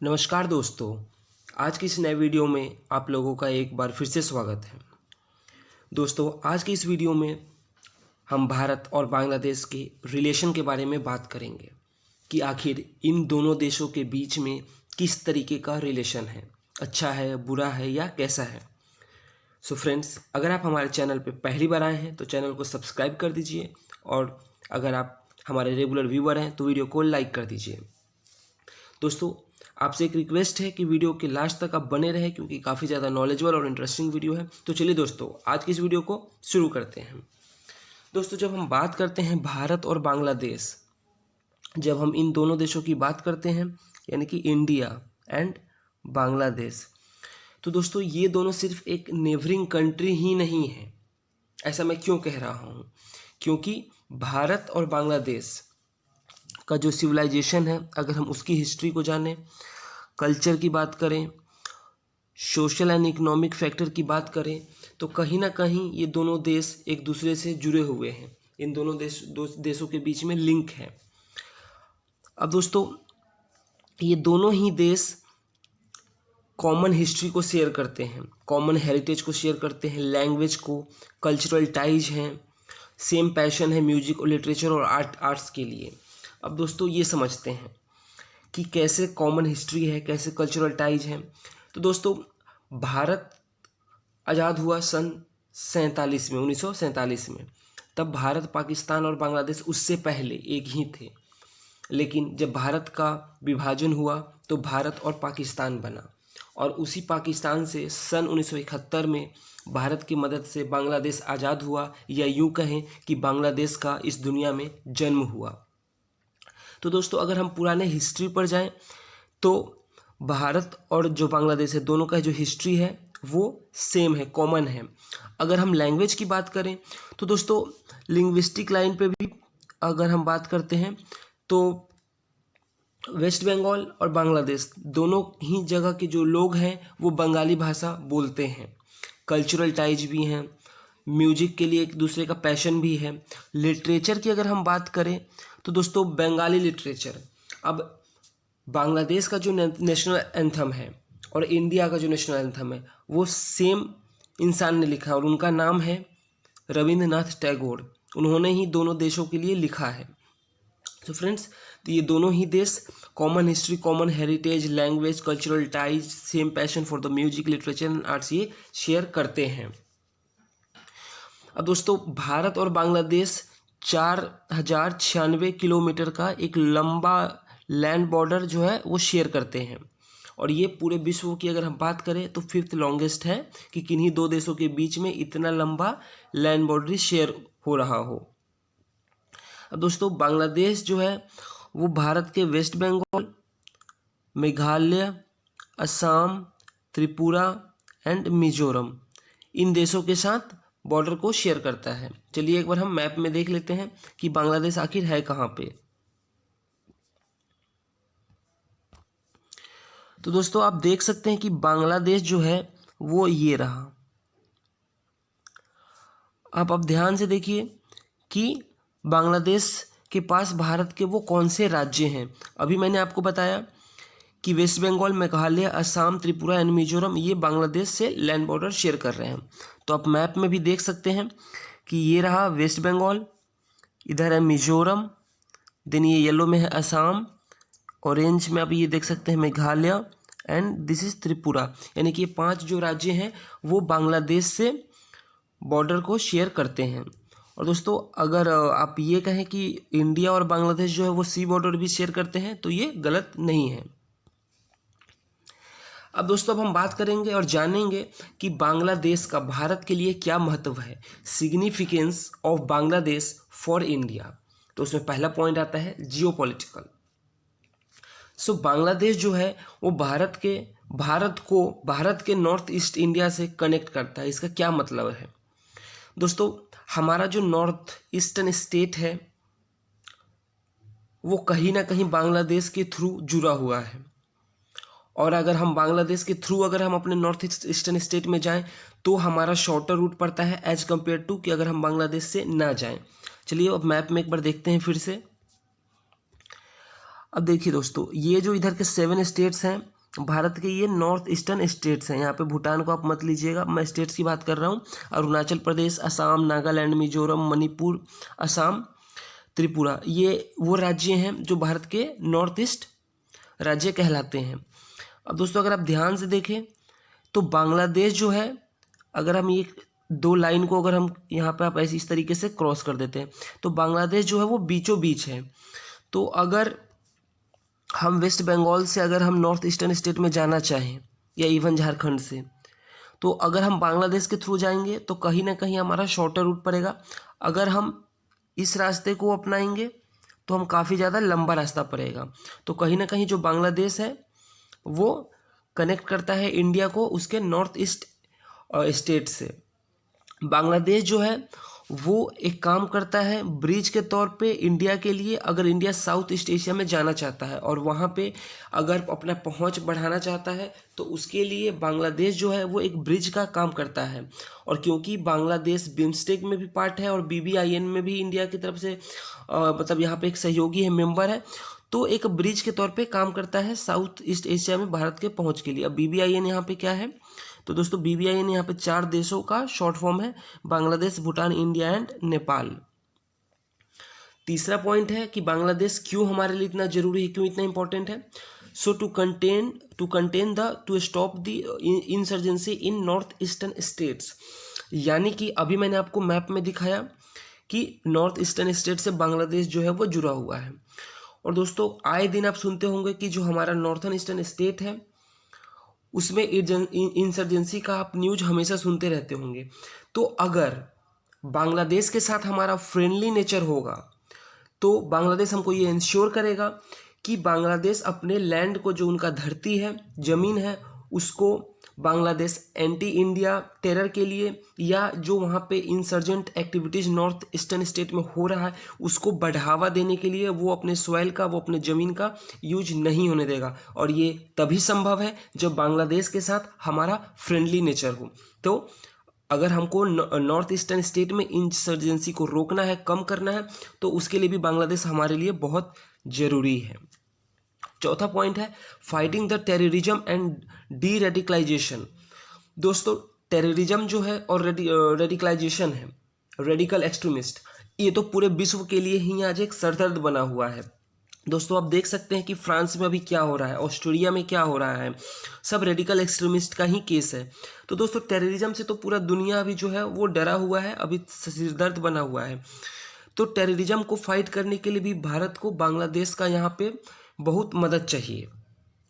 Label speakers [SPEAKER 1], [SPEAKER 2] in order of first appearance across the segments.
[SPEAKER 1] नमस्कार दोस्तों, आज की इस नए वीडियो में आप लोगों का एक बार फिर से स्वागत है। दोस्तों, आज की इस वीडियो में हम भारत और बांग्लादेश के रिलेशन के बारे में बात करेंगे कि आखिर इन दोनों देशों के बीच में किस तरीके का रिलेशन है, अच्छा है, बुरा है या कैसा है। सो फ्रेंड्स, अगर आप हमारे चैनल पर पहली बार आए हैं तो चैनल को सब्सक्राइब कर दीजिए और अगर आप हमारे रेगुलर व्यूअर हैं तो वीडियो को लाइक कर दीजिए। दोस्तों, आपसे एक रिक्वेस्ट है कि वीडियो के लास्ट तक आप बने रहे क्योंकि काफ़ी ज़्यादा नॉलेजेबल और इंटरेस्टिंग वीडियो है। तो चलिए दोस्तों, आज की इस वीडियो को शुरू करते हैं। दोस्तों, जब हम बात करते हैं भारत और बांग्लादेश, जब हम इन दोनों देशों की बात करते हैं यानी कि इंडिया एंड बांग्लादेश, तो दोस्तों ये दोनों सिर्फ एक नेबरिंग कंट्री ही नहीं है। ऐसा मैं क्यों कह रहा हूँ? क्योंकि भारत और बांग्लादेश का जो सिविलाइजेशन है, अगर हम उसकी हिस्ट्री को जानें, कल्चर की बात करें, सोशल एंड इकोनॉमिक फैक्टर की बात करें, तो कहीं ना कहीं ये दोनों देश एक दूसरे से जुड़े हुए हैं। इन दोनों देशों के बीच में लिंक है। अब दोस्तों, ये दोनों ही देश कॉमन हिस्ट्री को शेयर करते हैं, कॉमन हेरिटेज को शेयर करते हैं, लैंग्वेज को, कल्चरल टाइज हैं, सेम पैशन है म्यूजिक और लिटरेचर और आर्ट्स के लिए। अब दोस्तों, ये समझते हैं कि कैसे कॉमन हिस्ट्री है, कैसे कल्चरल टाइज हैं। तो दोस्तों, भारत आज़ाद हुआ सन 1947 में। तब भारत, पाकिस्तान और बांग्लादेश उससे पहले एक ही थे, लेकिन जब भारत का विभाजन हुआ तो भारत और पाकिस्तान बना और उसी पाकिस्तान से सन 1971 में भारत की मदद से बांग्लादेश आज़ाद हुआ, या यूँ कहें कि बांग्लादेश का इस दुनिया में जन्म हुआ। तो दोस्तों, अगर हम पुराने हिस्ट्री पर जाएं तो भारत और जो बांग्लादेश है, दोनों का जो हिस्ट्री है वो सेम है, कॉमन है। अगर हम लैंग्वेज की बात करें तो दोस्तों, लिंग्विस्टिक लाइन पे भी अगर हम बात करते हैं तो वेस्ट बंगाल और बांग्लादेश दोनों ही जगह के जो लोग हैं वो बंगाली भाषा बोलते हैं। कल्चरल टाइज भी हैं, म्यूजिक के लिए एक दूसरे का पैशन भी है। लिटरेचर की अगर हम बात करें तो दोस्तों, बंगाली लिटरेचर, अब बांग्लादेश का जो नेशनल एंथम है और इंडिया का जो नेशनल एंथम है वो सेम इंसान ने लिखा है और उनका नाम है रविंद्रनाथ टैगोर। उन्होंने ही दोनों देशों के लिए लिखा है। तो फ्रेंड्स, तो ये दोनों ही देश common history, common heritage, language, cultural ties, same passion for the music, literature and arts ये शेयर करते हैं। अब दोस्तों, भारत और बांग्लादेश 4096 किलोमीटर का एक लंबा लैंड बॉर्डर जो है वो शेयर करते हैं और ये पूरे विश्व की अगर हम बात करें तो 5th लॉन्गेस्ट है कि किन्हीं दो देशों के बीच में इतना लंबा लैंड बॉर्डर शेयर हो रहा हो। अब दोस्तों, बांग्लादेश जो है वो भारत के वेस्ट बंगाल, मेघालय, असम, त्रिपुरा एंड मिजोरम, इन देशों के साथ बॉर्डर को शेयर करता है। चलिए एक बार हम मैप में देख लेते हैं कि बांग्लादेश आखिर है कहाँ पे। तो दोस्तों, आप देख सकते हैं कि बांग्लादेश जो है वो ये रहा। आप अब ध्यान से देखिए कि बांग्लादेश के पास भारत के वो कौन से राज्य हैं। अभी मैंने आपको बताया कि वेस्ट बंगाल, मेघालय, असम, त्रिपुरा एंड मिजोरम ये बांग्लादेश से लैंड बॉर्डर शेयर कर रहे हैं। तो आप मैप में भी देख सकते हैं कि ये रहा वेस्ट बंगाल, इधर है मिजोरम, देन ये येलो में है असम, ऑरेंज में अभी ये देख सकते हैं Meghalaya and this is Tripura. यानी कि ये 5 जो राज्य हैं वो बांग्लादेश से बॉर्डर को शेयर करते हैं। और दोस्तों, अगर आप ये कहें कि इंडिया और बांग्लादेश जो है वो सी बॉर्डर भी शेयर करते हैं तो ये गलत नहीं है। अब दोस्तों, अब हम बात करेंगे और जानेंगे कि बांग्लादेश का भारत के लिए क्या महत्व है, significance of Bangladesh for India. तो उसमें पहला पॉइंट आता है जियोपॉलिटिकल। सो बांग्लादेश जो है वो भारत के नॉर्थ ईस्ट इंडिया से कनेक्ट करता है। इसका क्या मतलब है दोस्तों? हमारा जो नॉर्थ ईस्टर्न स्टेट है वो कहीं ना कहीं बांग्लादेश के थ्रू जुड़ा हुआ है और अगर हम बांग्लादेश के थ्रू अगर हम अपने नॉर्थ ईस्टर्न स्टेट में जाएं तो हमारा शॉर्टर रूट पड़ता है एज कम्पेयर टू कि अगर हम बांग्लादेश से ना जाएं। चलिए अब मैप में एक बार देखते हैं फिर से। अब देखिए दोस्तों, ये जो इधर के 7 स्टेट्स हैं भारत के ये नॉर्थ ईस्टर्न स्टेट्स हैं। यहाँ पे भूटान को आप मत लीजिएगा, मैं स्टेट्स की बात कर रहा हूँ। अरुणाचल प्रदेश, असम, नागालैंड, मिजोरम, मणिपुर, असम, त्रिपुरा, ये वो राज्य हैं जो भारत के नॉर्थ ईस्ट राज्य कहलाते हैं। अब दोस्तों अगर आप ध्यान से देखें तो बांग्लादेश जो है, अगर हम ये दो लाइन को अगर हम यहाँ पे आप ऐसे इस तरीके से क्रॉस कर देते हैं तो बांग्लादेश जो है वो बीचों बीच है। तो अगर हम वेस्ट बंगाल से अगर हम नॉर्थ ईस्टर्न स्टेट में जाना चाहें या इवन झारखंड से, तो अगर हम बांग्लादेश के थ्रू जाएंगे तो कहीं ना कहीं हमारा शॉर्टर रूट पड़ेगा। अगर हम इस रास्ते को अपनाएंगे तो हम काफ़ी ज़्यादा लंबा रास्ता पड़ेगा। तो कहीं ना कहीं जो बांग्लादेश है वो कनेक्ट करता है इंडिया को उसके नॉर्थ ईस्ट स्टेट से। बांग्लादेश जो है वो एक काम करता है ब्रिज के तौर पे इंडिया के लिए, अगर इंडिया साउथ ईस्ट एशिया में जाना चाहता है और वहाँ पे अगर अपना पहुँच बढ़ाना चाहता है तो उसके लिए बांग्लादेश जो है वो एक ब्रिज का काम करता है। और क्योंकि बांग्लादेश बिम्स्टेक में भी पार्ट है और BBIN में भी इंडिया की तरफ से मतलब यहाँ पे एक सहयोगी है, मेंबर है, तो एक ब्रिज के तौर पे काम करता है साउथ ईस्ट एशिया में भारत के पहुँच के लिए। अब BBIN यहाँ पे क्या है, तो दोस्तों BBIN यहाँ पे 4 देशों का शॉर्ट फॉर्म है, बांग्लादेश, भूटान, इंडिया एंड नेपाल। तीसरा पॉइंट है कि बांग्लादेश क्यों हमारे लिए इतना जरूरी है, क्यों इतना इंपॉर्टेंट है। So to stop the insurgency in north eastern states, यानी कि अभी मैंने आपको मैप में दिखाया कि नॉर्थ ईस्टर्न स्टेट से बांग्लादेश जो है वो जुड़ा हुआ है। और दोस्तों आए दिन आप सुनते होंगे कि जो हमारा नॉर्थन ईस्टर्न स्टेट है उसमें इंसर्जेंसी का आप न्यूज हमेशा सुनते रहते होंगे। तो अगर बांग्लादेश के साथ हमारा फ्रेंडली नेचर होगा तो बांग्लादेश हमको ये इंश्योर करेगा कि बांग्लादेश अपने लैंड को, जो उनका धरती है, ज़मीन है, उसको बांग्लादेश एंटी इंडिया टेरर के लिए या जो वहाँ पे insurgent activities north eastern state में हो रहा है उसको बढ़ावा देने के लिए वो अपने सॉइल का, वो अपने ज़मीन का यूज नहीं होने देगा। और ये तभी संभव है जब बांग्लादेश के साथ हमारा फ्रेंडली नेचर हो। तो अगर हमको नॉर्थ ईस्टर्न स्टेट में इंसर्जेंसी को रोकना है, कम करना है, तो उसके लिए भी बांग्लादेश हमारे लिए बहुत ज़रूरी है। चौथा पॉइंट है fighting the terrorism and deradicalization. दोस्तों टेररिज्म जो है और रेडिकलाइजेशन है, रेडिकल एक्सट्रीमिस्ट, ये तो पूरे विश्व के लिए ही आज एक सरदर्द बना हुआ है। दोस्तों आप देख सकते हैं कि फ्रांस में अभी क्या हो रहा है, ऑस्ट्रेलिया में क्या हो रहा है, सब रेडिकल एक्सट्रीमिस्ट का ही केस है। तो दोस्तों टेररिज्म से तो पूरा दुनिया अभी जो है वो डरा हुआ है, अभी सिरदर्द बना हुआ है। तो टेररिज्म को फाइट करने के लिए भी भारत को बांग्लादेश का यहाँ पे बहुत मदद चाहिए,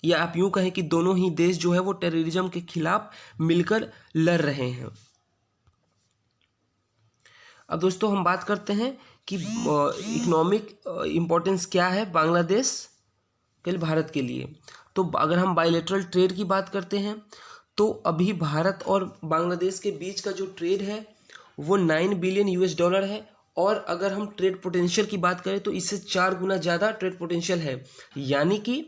[SPEAKER 1] या आप यूँ कहें कि दोनों ही देश जो है वो टेररिज्म के खिलाफ मिलकर लड़ रहे हैं। अब दोस्तों हम बात करते हैं कि इकोनॉमिक इम्पोर्टेंस क्या है बांग्लादेश के लिए, भारत के लिए। तो अगर हम बायलैटरल ट्रेड की बात करते हैं तो अभी भारत और बांग्लादेश के बीच का जो ट्रेड है वो $9 बिलियन है। और अगर हम ट्रेड पोटेंशियल की बात करें तो इससे 4 गुना ज़्यादा ट्रेड पोटेंशियल है। यानी कि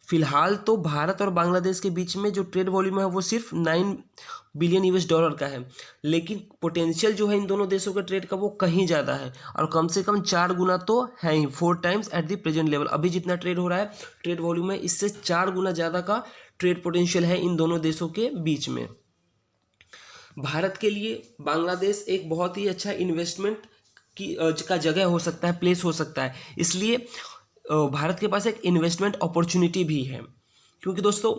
[SPEAKER 1] फ़िलहाल तो भारत और बांग्लादेश के बीच में जो ट्रेड वॉल्यूम है वो सिर्फ $9 बिलियन का है, लेकिन पोटेंशियल जो है इन दोनों देशों के ट्रेड का वो कहीं ज़्यादा है, और कम से कम 4 गुना तो है ही, 4 times at the present level. अभी जितना ट्रेड हो रहा है, ट्रेड वॉल्यूम है, इससे 4 गुना ज़्यादा का ट्रेड पोटेंशियल है इन दोनों देशों के बीच में। भारत के लिए बांग्लादेश एक बहुत ही अच्छा इन्वेस्टमेंट का जगह हो सकता है, प्लेस हो सकता है। इसलिए भारत के पास एक इन्वेस्टमेंट अपॉर्चुनिटी भी है, क्योंकि दोस्तों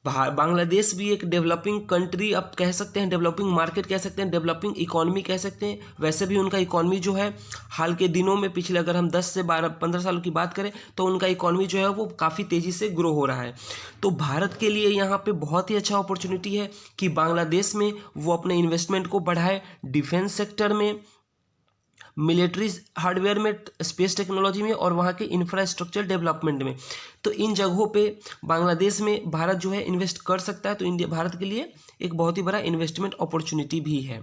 [SPEAKER 1] बांग्लादेश भी एक डेवलपिंग कंट्री आप कह सकते हैं, डेवलपिंग मार्केट कह सकते हैं, डेवलपिंग इकोनॉमी कह सकते हैं। वैसे भी उनका इकोनॉमी जो है हाल के दिनों में, पिछले अगर हम 10 से 15 सालों की बात करें तो उनका इकोनॉमी जो है वो काफ़ी तेज़ी से ग्रो हो रहा है। तो भारत के लिए यहाँ पे बहुत ही अच्छा अपॉर्चुनिटी है कि बांग्लादेश में वो अपने इन्वेस्टमेंट को बढ़ाए, डिफेंस सेक्टर में, मिलिट्री हार्डवेयर में, स्पेस टेक्नोलॉजी में और वहाँ के इंफ्रास्ट्रक्चर डेवलपमेंट में। तो इन जगहों पे बांग्लादेश में भारत जो है इन्वेस्ट कर सकता है। तो इंडिया भारत के लिए एक बहुत ही बड़ा इन्वेस्टमेंट अपॉर्चुनिटी भी है।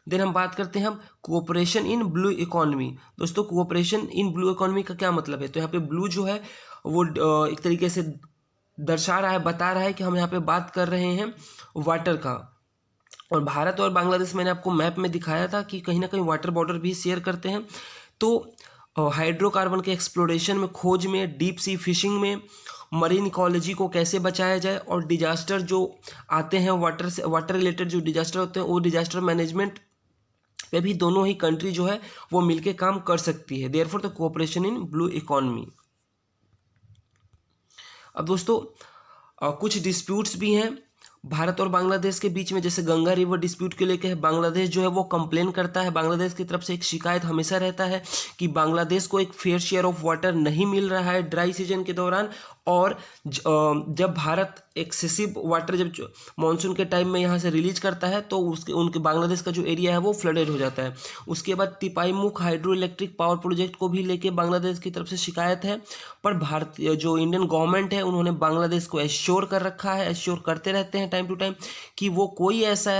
[SPEAKER 1] देन हम बात करते हैं हम कोऑपरेशन इन ब्लू इकोनॉमी। दोस्तों कोऑपरेशन इन ब्लू इकोनॉमी का क्या मतलब है, तो यहाँ पे ब्लू जो है वो एक तरीके से दर्शा रहा है, बता रहा है कि हम यहाँ पे बात कर रहे हैं वाटर का। और भारत और बांग्लादेश मैंने आपको मैप में दिखाया था कि कहीं ना कहीं वाटर बॉर्डर भी शेयर करते हैं। तो हाइड्रोकार्बन के एक्सप्लोरेशन में, खोज में, डीप सी फिशिंग में, मरीन इकोलॉजी को कैसे बचाया जाए, और डिजास्टर जो आते हैं वाटर रिलेटेड जो डिजास्टर होते हैं वो डिजास्टर मैनेजमेंट पे भी दोनों ही कंट्री जो है वो मिलके काम कर सकती है। Therefore the cooperation in blue economy. अब दोस्तों कुछ डिस्प्यूट्स भी हैं भारत और बांग्लादेश के बीच में, जैसे गंगा रिवर डिस्प्यूट के लेके बांग्लादेश जो है वो कंप्लेन करता है। बांग्लादेश की तरफ से एक शिकायत हमेशा रहता है कि बांग्लादेश को एक फेयर शेयर ऑफ वाटर नहीं मिल रहा है ड्राई सीजन के दौरान, और जब भारत एक्सेसिव वाटर जब मानसून के टाइम में यहाँ से रिलीज करता है तो उनके बांग्लादेश का जो एरिया है वो फ्लडेड हो जाता है। उसके बाद तिपाईमुख हाइड्रो इलेक्ट्रिक पावर प्रोजेक्ट को भी लेके बांग्लादेश की तरफ से शिकायत है, पर भारतीय जो इंडियन गवर्नमेंट है उन्होंने बांग्लादेश को एश्योर कर रखा है, एश्योर करते रहते हैं टाइम टू टाइम कि वो कोई ऐसा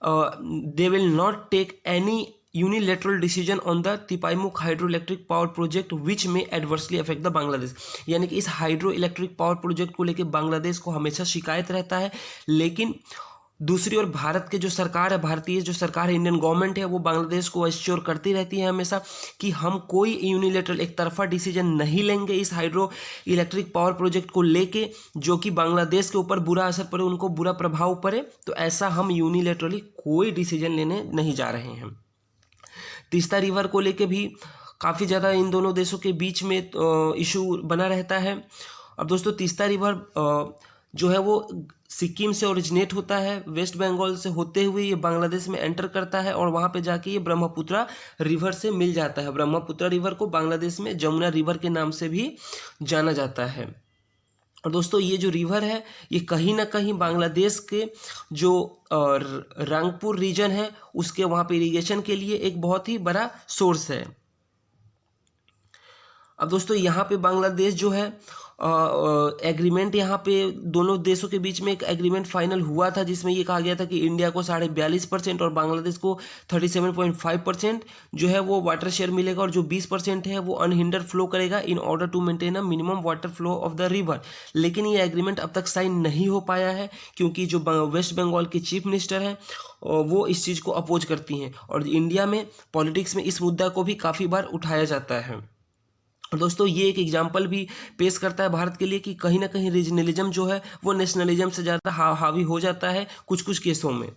[SPEAKER 1] they will not take any unilateral decision on the Tipaimukh hydro electric power project which may adversely affect the Bangladesh. यानी कि इस हाइड्रो इलेक्ट्रिक पावर प्रोजेक्ट को लेकर बांग्लादेश को हमेशा शिकायत रहता है, लेकिन दूसरी ओर भारत के जो सरकार है, भारतीय जो सरकार है, इंडियन गवर्नमेंट है, वो बांग्लादेश को एश्योर करती रहती है हमेशा कि हम कोई यूनिलेटरल एक तरफा डिसीजन नहीं लेंगे इस हाइड्रो इलेक्ट्रिक पावर प्रोजेक्ट को लेके जो कि बांग्लादेश के ऊपर बुरा असर पड़े, उनको बुरा प्रभाव पड़े, तो ऐसा हम यूनिलेटरली कोई डिसीजन लेने नहीं जा रहे हैं। तीस्ता रिवर को लेके भी काफ़ी ज़्यादा इन दोनों देशों के बीच में इशू बना रहता है। और दोस्तों तीस्ता रिवर जो है वो सिक्किम से ओरिजिनेट होता है, वेस्ट बंगाल से होते हुए ये बांग्लादेश में एंटर करता है और वहाँ पे जाके ये ब्रह्मपुत्रा रिवर से मिल जाता है। ब्रह्मपुत्रा रिवर को बांग्लादेश में जमुना रिवर के नाम से भी जाना जाता है। और दोस्तों ये जो रिवर है ये कहीं ना कहीं बांग्लादेश के जो रंगपुर रीजन है उसके वहाँ पे इरिगेशन के लिए एक बहुत ही बड़ा सोर्स है। अब दोस्तों यहाँ पे बांग्लादेश जो है एग्रीमेंट यहाँ पे दोनों देशों के बीच में एक एग्रीमेंट फाइनल हुआ था जिसमें ये कहा गया था कि इंडिया को 42.5% और बांग्लादेश को 37.5% जो है वो वाटर शेयर मिलेगा, और जो 20% है वो अनहिंडर फ्लो करेगा in order to maintain a minimum water flow of the river. लेकिन ये एग्रीमेंट अब तक साइन नहीं हो पाया है क्योंकि जो वेस्ट बंगाल के चीफ मिनिस्टर हैं वो इस चीज़ को अपोज करती हैं, और इंडिया में पॉलिटिक्स में इस मुद्दा को भी काफ़ी बार उठाया जाता है। दोस्तों ये एक एग्जाम्पल भी पेश करता है भारत के लिए कि कहीं ना कहीं रीजनलिज्म जो है वो नेशनलिज्म से ज़्यादा हावी हो जाता है कुछ कुछ केसों में।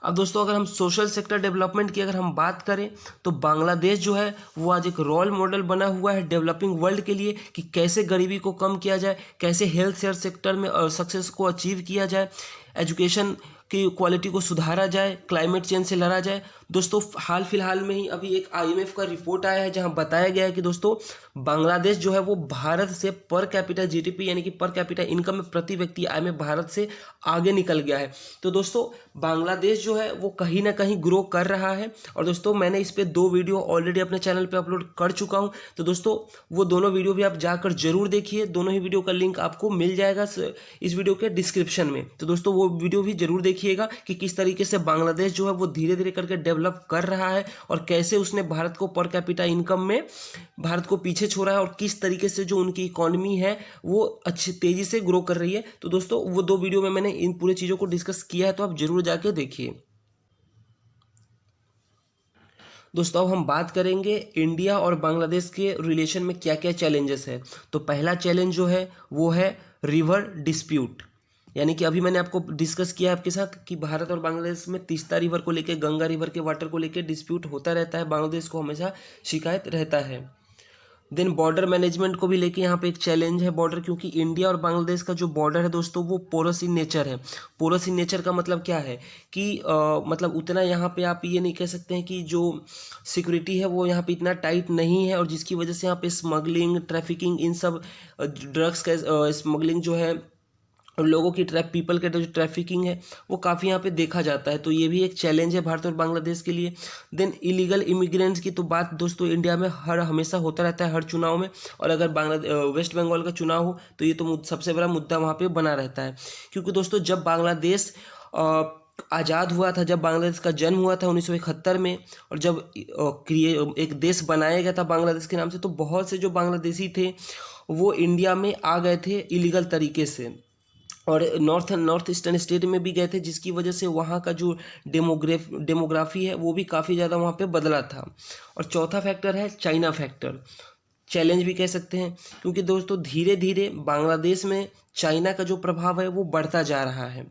[SPEAKER 1] अब दोस्तों अगर हम सोशल सेक्टर डेवलपमेंट की अगर हम बात करें तो बांग्लादेश जो है वो आज एक रोल मॉडल बना हुआ है डेवलपिंग वर्ल्ड के लिए कि कैसे गरीबी को कम किया जाए, कैसे हेल्थ केयर सेक्टर में सक्सेस को अचीव किया जाए, एजुकेशन की क्वालिटी को सुधारा जाए, क्लाइमेट चेंज से लड़ा जाए। दोस्तों हाल फिलहाल में ही अभी एक IMF का रिपोर्ट आया है जहां बताया गया है कि दोस्तों बांग्लादेश जो है वो भारत से पर कैपिटा GDP यानी कि पर कैपिटा इनकम में प्रति व्यक्ति आय में भारत से आगे निकल गया है। तो दोस्तों बांग्लादेश जो है वो कहीं ना कहीं ग्रो कर रहा है, और दोस्तों मैंने इस पर 2 वीडियो ऑलरेडी अपने चैनल पर अपलोड कर चुका हूँ, तो दोस्तों वो दोनों वीडियो भी आप जाकर जरूर देखिए। दोनों ही वीडियो का लिंक आपको मिल जाएगा इस वीडियो के डिस्क्रिप्शन में। तो दोस्तों वो वीडियो भी जरूर देखिएगा कि किस तरीके से बांग्लादेश जो है वो धीरे धीरे करके डेवलप कर रहा है और कैसे उसने भारत को पर कैपिटा इनकम में भारत को पीछे छोड़ा है, और किस तरीके से जो उनकी इकोनॉमी है वो अच्छी तेजी से ग्रो कर रही है। तो दोस्तों वो 2 वीडियो में मैंने इन पूरी चीज़ों को डिस्कस किया है, तो आप जरूर जाके देखिए। दोस्तों अब हम बात करेंगे इंडिया और बांग्लादेश के रिलेशन में क्या क्या चैलेंजेस है। तो पहला चैलेंज जो है वो है रिवर डिस्प्यूट, यानी कि अभी मैंने आपको डिस्कस किया आपके साथ कि भारत और बांग्लादेश में तीस्ता रिवर को लेकर, गंगा रिवर के वाटर को लेकर डिस्प्यूट होता रहता है, बांग्लादेश को हमेशा शिकायत रहता है। देन बॉर्डर मैनेजमेंट को भी लेके यहाँ पे एक चैलेंज है बॉर्डर, क्योंकि इंडिया और बांग्लादेश का जो बॉर्डर है दोस्तों वो पोरस इन नेचर है। पोरस इन नेचर का मतलब क्या है कि मतलब उतना यहाँ पे आप ये नहीं कह सकते हैं कि जो सिक्योरिटी है वो यहाँ पे इतना टाइट नहीं है, और जिसकी वजह से यहाँ पे स्मगलिंग, ट्रैफिकिंग, इन सब ड्रग्स का स्मगलिंग जो है और लोगों की पीपल का जो ट्रैफिकिंग है वो काफ़ी यहाँ पे देखा जाता है। तो ये भी एक चैलेंज है भारत और बांग्लादेश के लिए। देन इलीगल इमिग्रेंट्स की तो बात दोस्तों इंडिया में हमेशा होता रहता है हर चुनाव में, और अगर वेस्ट बंगाल का चुनाव हो तो ये तो सबसे बड़ा मुद्दा वहाँ पे बना रहता है। क्योंकि दोस्तों जब बांग्लादेश आज़ाद हुआ था, जब बांग्लादेश का जन्म हुआ था 1971 में, और जब एक देश बनाया गया था बांग्लादेश के नाम से, तो बहुत से जो बांग्लादेशी थे वो इंडिया में आ गए थे इलीगल तरीके से, और नॉर्थ ईस्टर्न स्टेट में भी गए थे, जिसकी वजह से वहाँ का जो डेमोग्राफी है वो भी काफ़ी ज़्यादा वहाँ पे बदला था। और चौथा फैक्टर है चाइना फैक्टर। चैलेंज भी कह सकते हैं, क्योंकि दोस्तों धीरे धीरे बांग्लादेश में चाइना का जो प्रभाव है वो बढ़ता जा रहा है।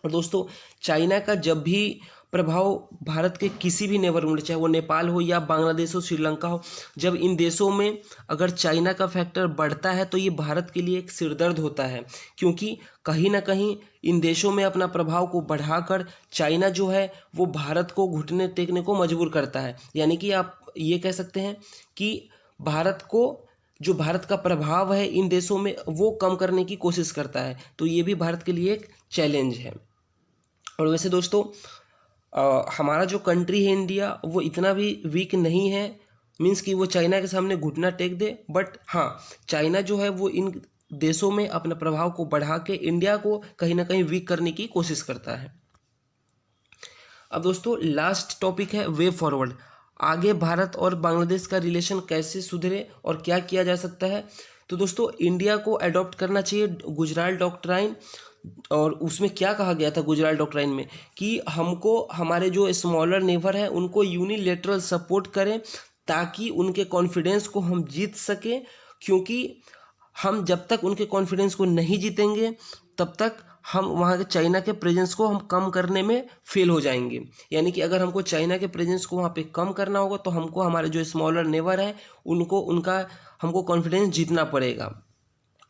[SPEAKER 1] और दोस्तों चाइना का जब भी प्रभाव भारत के किसी भी नेबरहुड, चाहे वो नेपाल हो या बांग्लादेश हो, श्रीलंका हो, जब इन देशों में अगर चाइना का फैक्टर बढ़ता है तो ये भारत के लिए एक सिरदर्द होता है, क्योंकि कहीं ना कहीं इन देशों में अपना प्रभाव को बढ़ाकर चाइना जो है वो भारत को घुटने टेकने को मजबूर करता है। यानी कि आप ये कह सकते हैं कि भारत को, जो भारत का प्रभाव है इन देशों में, वो कम करने की कोशिश करता है। तो ये भी भारत के लिए एक चैलेंज है। और वैसे दोस्तों हमारा जो कंट्री है इंडिया, वो इतना भी वीक नहीं है, मीन्स कि वो चाइना के सामने घुटना टेक दे। बट हाँ, चाइना जो है वो इन देशों में अपने प्रभाव को बढ़ा के इंडिया को कहीं ना कहीं वीक करने की कोशिश करता है। अब दोस्तों लास्ट टॉपिक है वे फॉरवर्ड। आगे भारत और बांग्लादेश का रिलेशन कैसे सुधरे और क्या किया जा सकता है। तो दोस्तों इंडिया को अडॉप्ट करना चाहिए गुजराल डॉक्ट्राइन। और उसमें क्या कहा गया था गुजराल डॉक्ट्राइन में, कि हमको हमारे जो स्मॉलर नेबर हैं उनको यूनिलेटरल सपोर्ट करें ताकि उनके कॉन्फिडेंस को हम जीत सकें, क्योंकि हम जब तक उनके कॉन्फिडेंस को नहीं जीतेंगे तब तक हम वहाँ के चाइना के प्रेजेंस को हम कम करने में फेल हो जाएंगे। यानी कि अगर हमको चाइना के प्रेजेंस को वहाँ पे कम करना होगा तो हमको हमारे जो स्मॉलर नेबर हैं उनका हमको कॉन्फिडेंस जीतना पड़ेगा।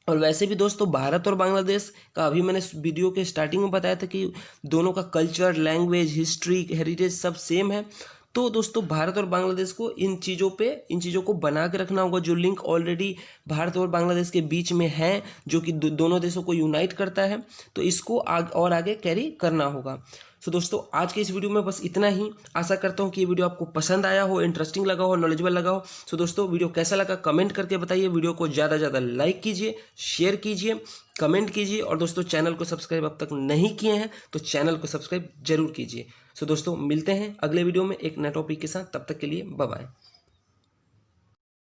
[SPEAKER 1] और वैसे भी दोस्तों भारत और बांग्लादेश का अभी मैंने वीडियो के स्टार्टिंग में बताया था कि दोनों का कल्चर, लैंग्वेज, हिस्ट्री, हेरिटेज सब सेम है। तो दोस्तों भारत और बांग्लादेश को इन चीज़ों को बना के रखना होगा। जो लिंक ऑलरेडी भारत और बांग्लादेश के बीच में है, जो कि दोनों देशों को यूनाइट करता है, तो इसको और आगे कैरी करना होगा। सो दोस्तों आज के इस वीडियो में बस इतना ही। आशा करता हूँ कि ये वीडियो आपको पसंद आया हो, इंटरेस्टिंग लगा हो, नॉलेजेबल लगा हो। सो दोस्तों वीडियो कैसा लगा कमेंट करके बताइए। वीडियो को ज़्यादा से ज़्यादा लाइक कीजिए, शेयर कीजिए, कमेंट कीजिए। और दोस्तों चैनल को सब्सक्राइब अब तक नहीं किए हैं तो चैनल को सब्सक्राइब जरूर कीजिए। सो दोस्तों मिलते हैं अगले वीडियो में एक नए टॉपिक के साथ। तब तक के लिए बाय बाय।